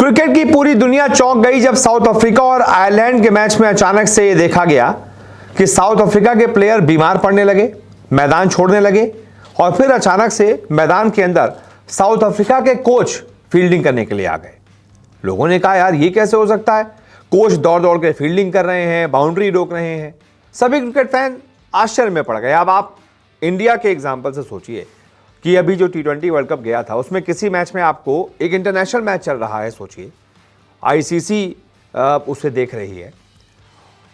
Cricket की पूरी दुनिया चौंक गई जब साउथ अफ्रीका और आयरलैंड के मैच में अचानक से यह देखा गया कि साउथ अफ्रीका के प्लेयर बीमार पड़ने लगे, मैदान छोड़ने लगे और फिर अचानक से मैदान के अंदर साउथ अफ्रीका के कोच फील्डिंग करने के लिए आ गए। लोगों ने कहा यार ये कैसे हो सकता है, कोच दौड़ दौड़ के फील्डिंग कर रहे हैं, बाउंड्री रोक रहे हैं। सभी क्रिकेट फैन आश्चर्य में पड़ गए। अब आप इंडिया के एग्जाम्पल से सोचिए कि अभी जो T20 वर्ल्ड कप गया था उसमें किसी मैच में आपको एक इंटरनेशनल मैच चल रहा है, सोचिए आईसीसी उसे देख रही है,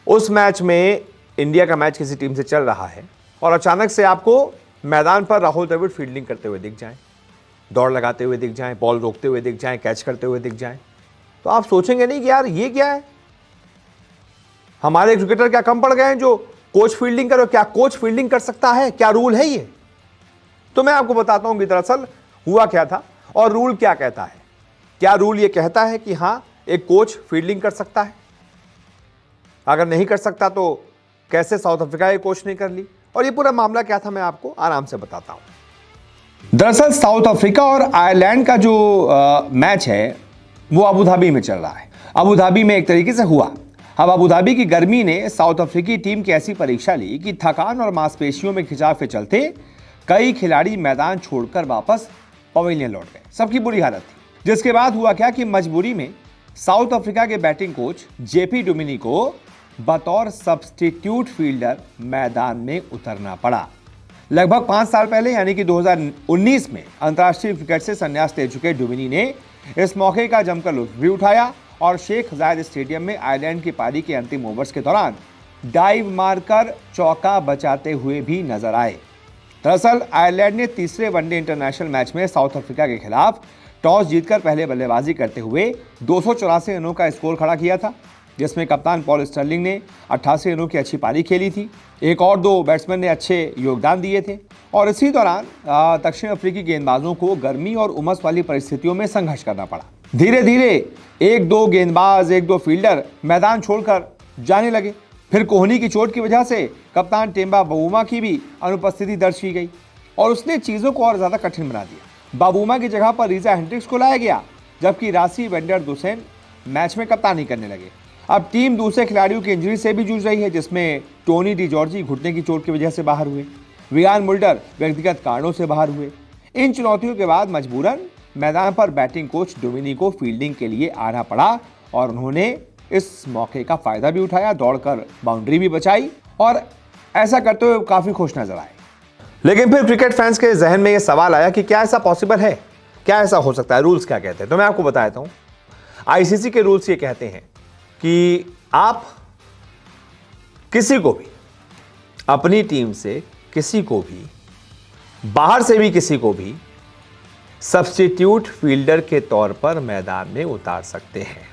उस मैच में इंडिया का मैच किसी टीम से चल रहा है और अचानक से आपको मैदान पर राहुल द्रविड़ फील्डिंग करते हुए दिख जाएं, दौड़ लगाते हुए दिख जाएं, बॉल रोकते हुए दिख जाएं, कैच करते हुए दिख जाएं, तो आप सोचेंगे नहीं कि यार ये क्या है, हमारे क्रिकेटर क्या कम पड़ गए हैं जो कोच फील्डिंग करो? क्या कोच फील्डिंग कर सकता है? क्या रूल है ये? तो मैं आपको बताता हूं कि दरअसल हुआ क्या था और रूल क्या कहता है। क्या रूल ये कहता है कि हां एक कोच फील्डिंग कर सकता है? अगर नहीं कर सकता तो कैसे साउथ अफ्रीका के कोच ने कर ली? और ये पूरा मामला क्या था मैं आपको आराम से बताता हूं। दरअसल साउथ अफ्रीका और आयरलैंड का जो मैच है वो अबू धाबी में चल रहा है। अबू धाबी में एक तरीके से हुआ। अब अबू धाबी की गर्मी ने साउथ अफ्रीकी टीम की ऐसी परीक्षा ली कि थकान और मांसपेशियों में खिंचाव के चलते कई खिलाड़ी मैदान छोड़कर वापस पवेलियन लौट गए। सबकी बुरी हालत थी। जिसके बाद हुआ क्या कि मजबूरी में साउथ अफ्रीका के बैटिंग कोच जेपी डुमिनी को बतौर सब्स्टिट्यूट फील्डर मैदान में उतरना पड़ा। लगभग 5 साल पहले यानी कि 2019 में अंतर्राष्ट्रीय क्रिकेट से संन्यास ले चुके डुमिनी ने इस मौके का जमकर लुत्फ भी उठाया और शेख जायद स्टेडियम में आयरलैंड की पारी के अंतिम ओवर्स के दौरान डाइव मारकर चौका बचाते हुए भी नजर आए। दरअसल आयरलैंड ने तीसरे वनडे इंटरनेशनल मैच में साउथ अफ्रीका के खिलाफ टॉस जीतकर पहले बल्लेबाजी करते हुए 284 रनों का स्कोर खड़ा किया था, जिसमें कप्तान पॉल स्टर्लिंग ने 88 रनों की अच्छी पारी खेली थी। एक और 2 बैट्समैन ने अच्छे योगदान दिए थे और इसी दौरान दक्षिण अफ्रीकी गेंदबाजों को गर्मी और उमस वाली परिस्थितियों में संघर्ष करना पड़ा। धीरे धीरे 1-2 गेंदबाज 1-2 फील्डर मैदान छोड़कर जाने लगे। फिर कोहनी की चोट की वजह से कप्तान टेम्बा बावूमा की भी अनुपस्थिति दर्ज की गई और उसने चीजों को और ज्यादा कठिन बना दिया। बावूमा की जगह पर रीजा हेंड्रिक्स को लाया गया, जबकि रासी वेंडर दुसेन मैच में कप्तानी करने लगे। अब टीम दूसरे खिलाड़ियों की इंजरी से भी जूझ रही है, जिसमें टोनी डी जॉर्जी घुटने की चोट की वजह से बाहर हुए, रियान मुल्डर व्यक्तिगत कारणों से बाहर हुए। इन चुनौतियों के बाद मजबूरन मैदान पर बैटिंग कोच डोमिनी को फील्डिंग के लिए आना पड़ा और उन्होंने इस मौके का फायदा भी उठाया, दौड़कर बाउंड्री भी बचाई और ऐसा करते हुए काफी खुश नजर आए। लेकिन फिर क्रिकेट फैंस के जहन में यह सवाल आया कि क्या ऐसा पॉसिबल है, क्या ऐसा हो सकता है, रूल्स क्या कहते हैं? तो मैं आपको बताता हूं। आईसीसी के रूल्स ये कहते हैं कि आप किसी को भी, अपनी टीम से किसी को भी, बाहर से भी किसी को भी सब्स्टिट्यूट फील्डर के तौर पर मैदान में उतार सकते हैं।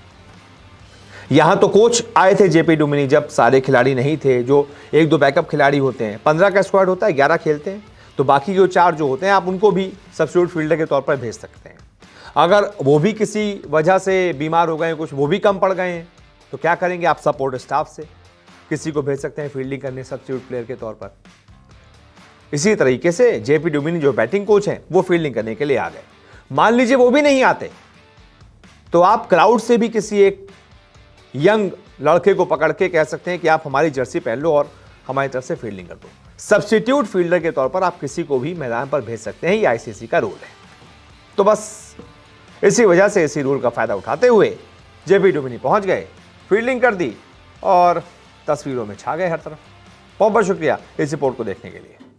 यहां तो कोच आए थे जेपी डुमिनी जब सारे खिलाड़ी नहीं थे, जो 1-2 बैकअप खिलाड़ी होते हैं। 15 का स्क्वाड होता है, 11 खेलते हैं, तो बाकी जो 4 जो होते हैं आप उनको भी सब्स्टिट्यूट फील्डर के तौर पर भेज सकते हैं। अगर वो भी किसी वजह से बीमार हो गए, कुछ वो भी कम पड़ गए हैं, तो क्या करेंगे आप? सपोर्ट स्टाफ से किसी को भेज सकते हैं फील्डिंग करने सब्स्टिट्यूट प्लेयर के तौर पर। इसी तरीके से जेपी डुमिनी जो बैटिंग कोच हैं वो फील्डिंग करने के लिए आ गए। मान लीजिए वो भी नहीं आते, तो आप क्राउड से भी किसी एक यंग लड़के को पकड़ के कह सकते हैं कि आप हमारी जर्सी पहन लो और हमारी तरफ से फील्डिंग कर दो। सब्स्टिट्यूट फील्डर के तौर पर आप किसी को भी मैदान पर भेज सकते हैं, ये आईसीसी का रूल है। तो बस इसी वजह से इसी रूल का फायदा उठाते हुए जेपी डुमिनी पहुंच गए, फील्डिंग कर दी और तस्वीरों में छा गए हर तरफ। बहुत बहुत शुक्रिया इस रिपोर्ट को देखने के लिए।